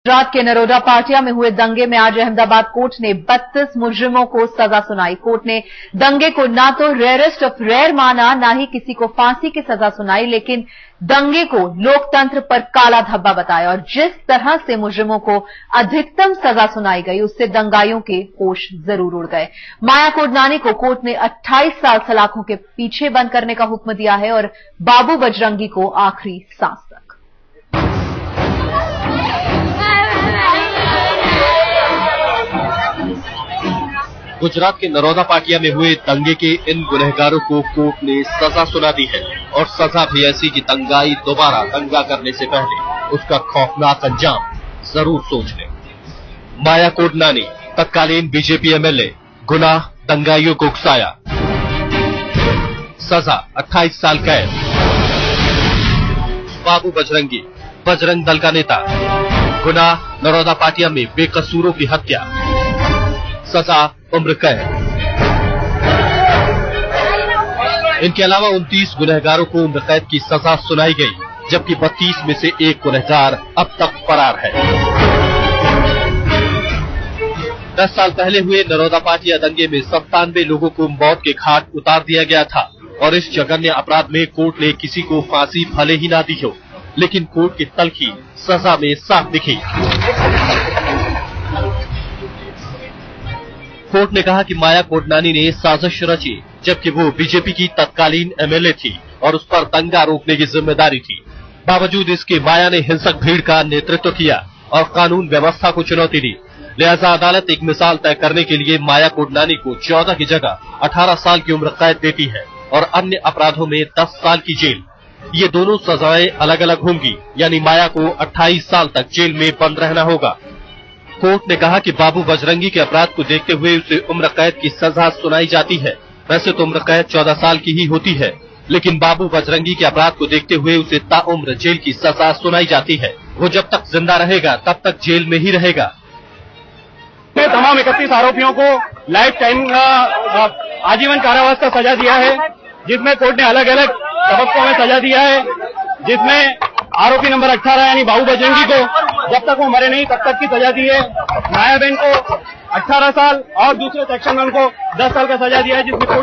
गुजरात के नरोदा पाटिया में हुए दंगे में आज अहमदाबाद कोर्ट ने 32 मुजरिमों को सजा सुनाई। कोर्ट ने दंगे को ना तो रेयरेस्ट ऑफ रेयर माना, ना ही किसी को फांसी की सजा सुनाई, लेकिन दंगे को लोकतंत्र पर काला धब्बा बताया और जिस तरह से मुजरिमों को अधिकतम सजा सुनाई गई उससे दंगाइयों के होश जरूर उड़ गए। माया कोडनानी को कोर्ट ने 28 साल सलाखों के पीछे बंद करने का हुक्म दिया है और बाबू बजरंगी को आखिरी सांस तक। गुजरात के नरोदा पाटिया में हुए दंगे के इन गुनहगारों को कोर्ट ने सजा सुना दी है और सजा भी ऐसी कि दंगाई दोबारा दंगा करने से पहले उसका खौफनाक अंजाम जरूर सोच ले। माया कोडनानी, तत्कालीन बीजेपी एमएलए, गुनाह दंगाइयों को उकसाया, सजा 28 साल कैद। बाबू बजरंगी, बजरंग दल का नेता, गुनाह नरोदा पाटिया में बेकसूरों की हत्या, सजा उम्र कैद। इनके अलावा 29 गुनहगारों को उम्र कैद की सजा सुनाई गई, जबकि 32 में से एक गुनहगार अब तक फरार है। 10 साल पहले हुए नरोदा पाटिया दंगे में 97 लोगों को मौत के घाट उतार दिया गया था और इस जघन्य अपराध में कोर्ट ने किसी को फांसी भले ही ना दी हो, लेकिन कोर्ट की तलखी सजा में साफ दिखी। कोर्ट ने कहा कि माया कोडनानी ने साजिश रची, जबकि वो बीजेपी की तत्कालीन एमएलए थी और उस पर दंगा रोकने की जिम्मेदारी थी। बावजूद इसके माया ने हिंसक भीड़ का नेतृत्व किया और कानून व्यवस्था को चुनौती दी। लिहाजा अदालत एक मिसाल तय करने के लिए माया कोडनानी को 14 की जगह 18 साल की उम्र कैद देती है और अन्य अपराधों में 10 साल की जेल। ये दोनों सजाएं अलग अलग होंगी, यानी माया को 28 साल तक जेल में बंद रहना होगा। कोर्ट ने कहा कि बाबू बजरंगी के अपराध को देखते हुए उसे उम्र कैद की सजा सुनाई जाती है। वैसे तो उम्र कैद 14 साल की ही होती है, लेकिन बाबू बजरंगी के अपराध को देखते हुए उसे ताउम्र जेल की सजा सुनाई जाती है। वो जब तक जिंदा रहेगा तब तक जेल में ही रहेगा। तमाम 31 आरोपियों को लाइफ टाइम आजीवन कारावास का सजा दिया है, जिसमें कोर्ट ने अलग अलग तबक्कों में सजा दिया है, जिसमें आरोपी नंबर 18 यानी बाबू बजरंगी को जब तक वो मरे नहीं तब तक की सजा दी है। माया बहन को 18 साल और दूसरे सेक्शन में उनको 10 साल का सजा दिया है, जिसमें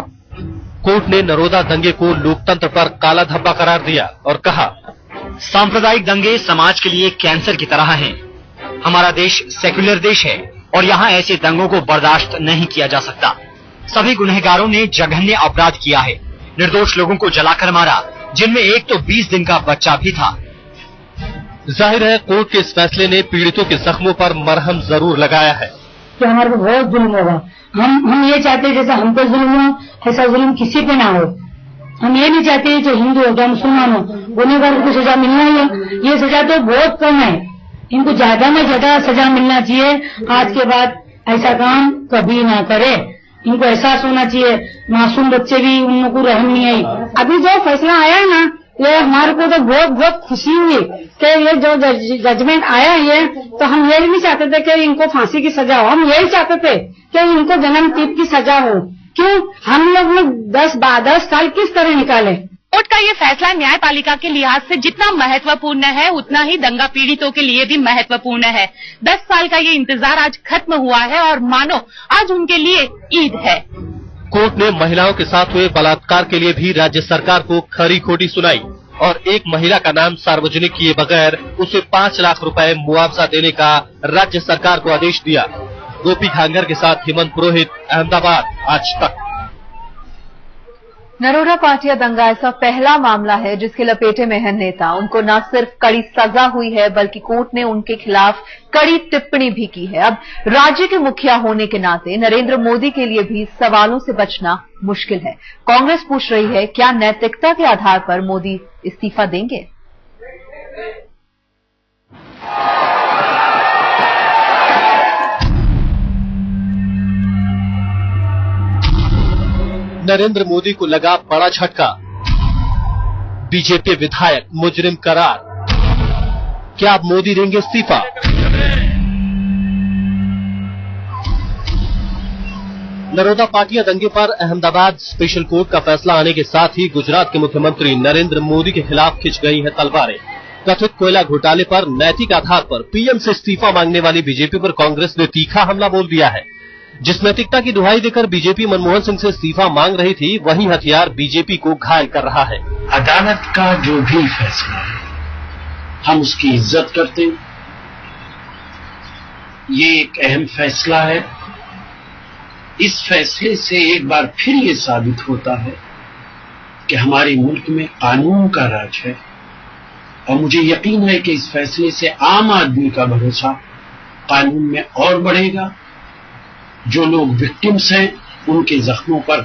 कोर्ट ने नरोदा दंगे को लोकतंत्र पर काला धब्बा करार दिया और कहा, सांप्रदायिक दंगे समाज के लिए कैंसर की तरह हैं। हमारा देश सेक्युलर देश है और यहाँ ऐसे दंगों को बर्दाश्त नहीं किया जा सकता। सभी गुनहगारों ने जघन्य अपराध किया है, निर्दोष लोगों को जलाकर मारा, जिनमें एक तो 20 दिन का बच्चा भी था। जाहिर है कोर्ट के इस फैसले ने पीड़ितों के जख्मों पर मरहम जरूर लगाया है कि हमारे को बहुत जुल्म होगा। हम ये चाहते हैं जैसा हम पे जुल्म हो ऐसा जुल्म किसी पे ना हो। हम ये नहीं चाहते जो हिंदू हो, जो मुसलमान हो, गुनहगार को सजा मिलना ही है। ये सजा तो बहुत कम है, इनको ज्यादा में ज्यादा सजा मिलना चाहिए। आज के बाद ऐसा काम कभी ना करे, इनको एहसास होना चाहिए। मासूम बच्चे भी उन लोगों को रहम नहीं आई। अभी जो फैसला आया है ना, ये हमारे को तो बहुत खुशी हुई कि ये जो जजमेंट आया ये, तो हम ये नहीं चाहते थे कि इनको फांसी की सजा हो, हम यही चाहते थे कि इनको जन्म टीप की सजा हो। क्यों हम लोग 10 साल किस तरह निकाले। कोर्ट का ये फैसला न्यायपालिका के लिहाज से जितना महत्वपूर्ण है उतना ही दंगा पीड़ितों के लिए भी महत्वपूर्ण है। 10 साल का ये इंतजार आज खत्म हुआ है और मानो आज उनके लिए ईद है। कोर्ट ने महिलाओं के साथ हुए बलात्कार के लिए भी राज्य सरकार को खरी खोटी सुनाई और एक महिला का नाम सार्वजनिक किए बगैर उसे 5 लाख रुपए मुआवजा देने का राज्य सरकार को आदेश दिया। गोपी खांगर के साथ हेमंत पुरोहित, अहमदाबाद, आज तक। नरोदा पाटिया दंगा ऐसा पहला मामला है जिसके लपेटे में है नेता। उनको न सिर्फ कड़ी सजा हुई है बल्कि कोर्ट ने उनके खिलाफ कड़ी टिप्पणी भी की है। अब राज्य के मुखिया होने के नाते नरेंद्र मोदी के लिए भी सवालों से बचना मुश्किल है। कांग्रेस पूछ रही है, क्या नैतिकता के आधार पर मोदी इस्तीफा देंगे? नरेंद्र मोदी को लगा बड़ा झटका, बीजेपी विधायक मुजरिम करार। क्या अब मोदी देंगे इस्तीफा? नरोदा पाटिया दंगे पर अहमदाबाद स्पेशल कोर्ट का फैसला आने के साथ ही गुजरात के मुख्यमंत्री नरेंद्र मोदी के खिलाफ खिंच गई हैं तलवारें। कथित कोयला घोटाले पर नैतिक आधार पर पीएम से इस्तीफा मांगने वाली बीजेपी पर कांग्रेस ने तीखा हमला बोल दिया है। जिस नैतिकता की दुहाई देकर बीजेपी मनमोहन सिंह से इस्तीफा मांग रही थी, वही हथियार बीजेपी को घायल कर रहा है। अदालत का जो भी फैसला है, हम उसकी इज्जत करते हैं। ये एक अहम फैसला है। इस फैसले से एक बार फिर ये साबित होता है कि हमारे मुल्क में कानून का राज है, और मुझे यकीन है कि इस फैसले से आम आदमी का भरोसा कानून में और बढ़ेगा। जो लोग विक्टिम्स हैं, उनके जख्मों पर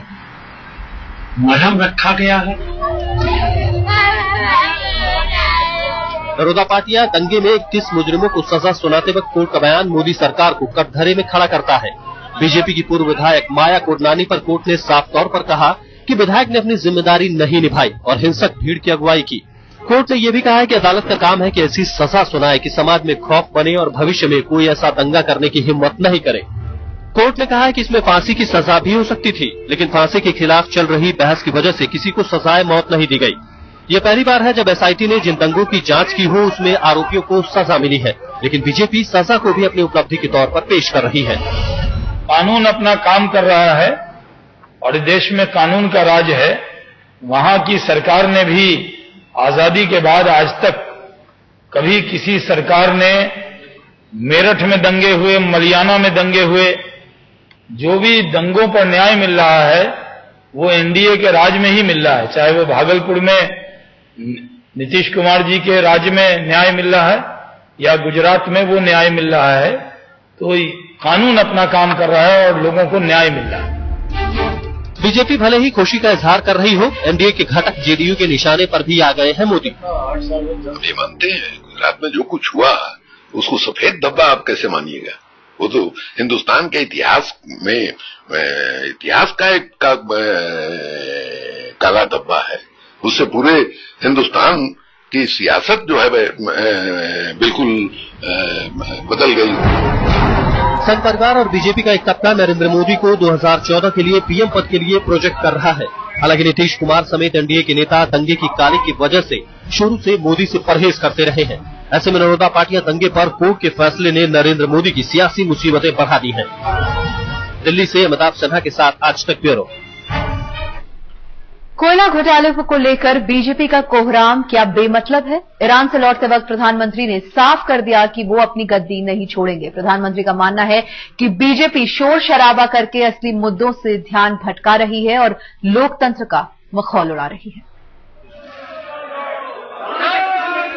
मरहम रखा गया है। बड़ौदा पाटिया दंगे में 31 मुजरिमों को सजा सुनाते वक्त कोर्ट का बयान मोदी सरकार को कटघरे में खड़ा करता है। बीजेपी की पूर्व विधायक माया कोडनानी पर कोर्ट ने साफ तौर पर कहा कि विधायक ने अपनी जिम्मेदारी नहीं निभाई और हिंसक भीड़ की अगुवाई की। कोर्ट ने यह भी कहा है कि अदालत का काम है कि ऐसी सजा सुनाए कि समाज में खौफ बने और भविष्य में कोई ऐसा दंगा करने की हिम्मत नहीं करे। कोर्ट ने कहा है कि इसमें फांसी की सजा भी हो सकती थी, लेकिन फांसी के खिलाफ चल रही बहस की वजह से किसी को सजाए मौत नहीं दी गई। ये पहली बार है जब एसआईटी ने जिन दंगों की जांच की हो उसमें आरोपियों को सजा मिली है, लेकिन बीजेपी सजा को भी अपनी उपलब्धि के तौर पर पेश कर रही है। कानून अपना काम कर रहा है और देश में कानून का राज है। वहां की सरकार ने भी आजादी के बाद आज तक कभी किसी सरकार ने मेरठ में दंगे हुए, मलियाना में दंगे हुए, जो भी दंगों पर न्याय मिल रहा है वो एनडीए के राज में ही मिल रहा है। चाहे वो भागलपुर में नीतीश कुमार जी के राज्य में न्याय मिल रहा है या गुजरात में वो न्याय मिल रहा है, तो कानून अपना काम कर रहा है और लोगों को न्याय मिल रहा है। बीजेपी भले ही खुशी का इजहार कर रही हो, एनडीए के घटक जेडीयू के निशाने पर भी आ गए हैं मोदी। ये मानते हैं गुजरात में जो कुछ हुआ उसको सफेद धब्बा आप कैसे मानिएगा? वो तो हिंदुस्तान के इतिहास में इतिहास का एक काला धब्बा है। उससे पूरे हिंदुस्तान की सियासत जो है बिल्कुल बदल गई। संघ परिवार और बीजेपी का एक तबका नरेंद्र मोदी को 2014 के लिए पीएम पद के लिए प्रोजेक्ट कर रहा है। हालांकि नीतीश कुमार समेत एनडीए के नेता दंगे की काली की वजह से शुरू से मोदी से परहेज करते रहे हैं। ऐसे में बड़ौदा पाटिया दंगे पर कोर्ट के फैसले ने नरेंद्र मोदी की सियासी मुसीबतें बढ़ा दी हैं। दिल्ली से अमिताभ सिन्हा के साथ आज तक ब्यूरो। कोयला घोटाले को लेकर बीजेपी का कोहराम क्या बेमतलब है? ईरान से लौटते वक्त प्रधानमंत्री ने साफ कर दिया कि वो अपनी गद्दी नहीं छोड़ेंगे। प्रधानमंत्री का मानना है कि बीजेपी शोर शराबा करके असली मुद्दों से ध्यान भटका रही है और लोकतंत्र का मखौल उड़ा रही है।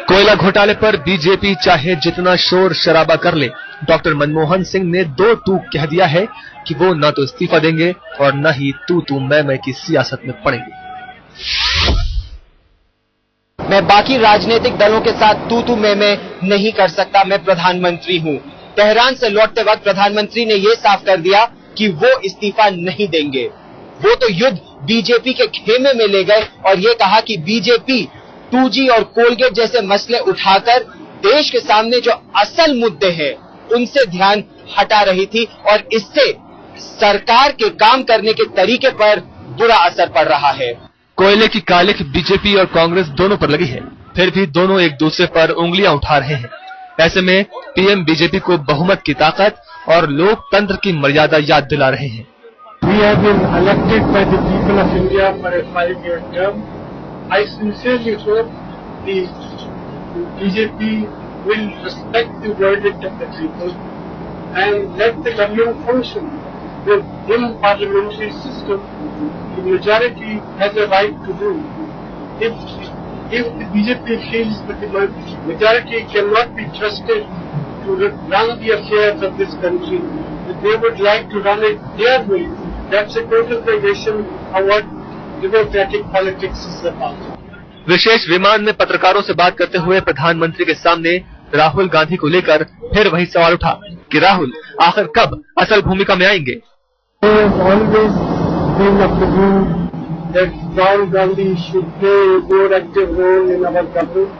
कोयला घोटाले पर बीजेपी चाहे जितना शोर शराबा कर ले, डॉक्टर मनमोहन सिंह ने दो टूक कह दिया है कि वो न तो इस्तीफा देंगे और न ही तू मैं की सियासत में पड़ेंगे। मैं बाकी राजनीतिक दलों के साथ तू मैं नहीं कर सकता। मैं प्रधानमंत्री हूं। तेहरान से लौटते वक्त प्रधानमंत्री ने यह साफ कर दिया कि वो इस्तीफा नहीं देंगे। वो तो युद्ध बीजेपी के खेमे में ले गए और ये कहा कि बीजेपी 2G और कोलगेट जैसे मसले उठाकर देश के सामने जो असल मुद्दे हैं उनसे ध्यान हटा रही थी और इससे सरकार के काम करने के तरीके पर बुरा असर पड़ रहा है। कोयले की कालिख बीजेपी और कांग्रेस दोनों पर लगी है, फिर भी दोनों एक दूसरे पर उंगलियां उठा रहे हैं। ऐसे में पीएम बीजेपी को बहुमत की ताकत और लोकतंत्र की मर्यादा याद दिला रहे हैं। We have been elected by the people of India for a 5-year term. I sincerely hope the BJP will respect the verdict of the people and let the government function. In parliamentary system, the majority has a right to do. If the BJP feels that the majority cannot be trusted to run the affairs of this country, that they would like to run it their way, that's a total negation of what democratic politics is about. विशेष विमान में पत्रकारों से बात करते हुए प्रधानमंत्री के सामने राहुल गांधी को लेकर फिर वही सवाल उठा कि राहुल आखिर कब असल भूमिका में आएंगे। Always been of the view that Rahul Gandhi should play a more active role in our government.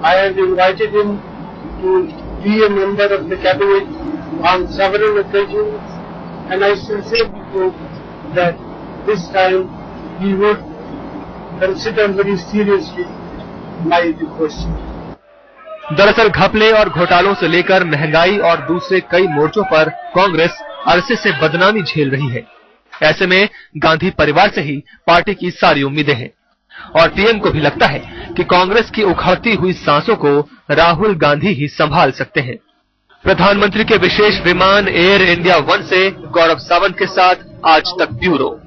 I have invited him to be a member of the cabinet on several occasions, and I sincerely hope that this time he would consider very seriously my request. दरअसल घपले और घोटालों से लेकर महंगाई और दूसरे कई मोर्चों पर कांग्रेस अरसे से बदनामी झेल रही है। ऐसे में गांधी परिवार से ही पार्टी की सारी उम्मीदें हैं और पीएम को भी लगता है कि कांग्रेस की उखड़ती हुई सांसों को राहुल गांधी ही संभाल सकते हैं। प्रधानमंत्री के विशेष विमान एयर इंडिया 1 से गौरव सावंत के साथ आज तक ब्यूरो।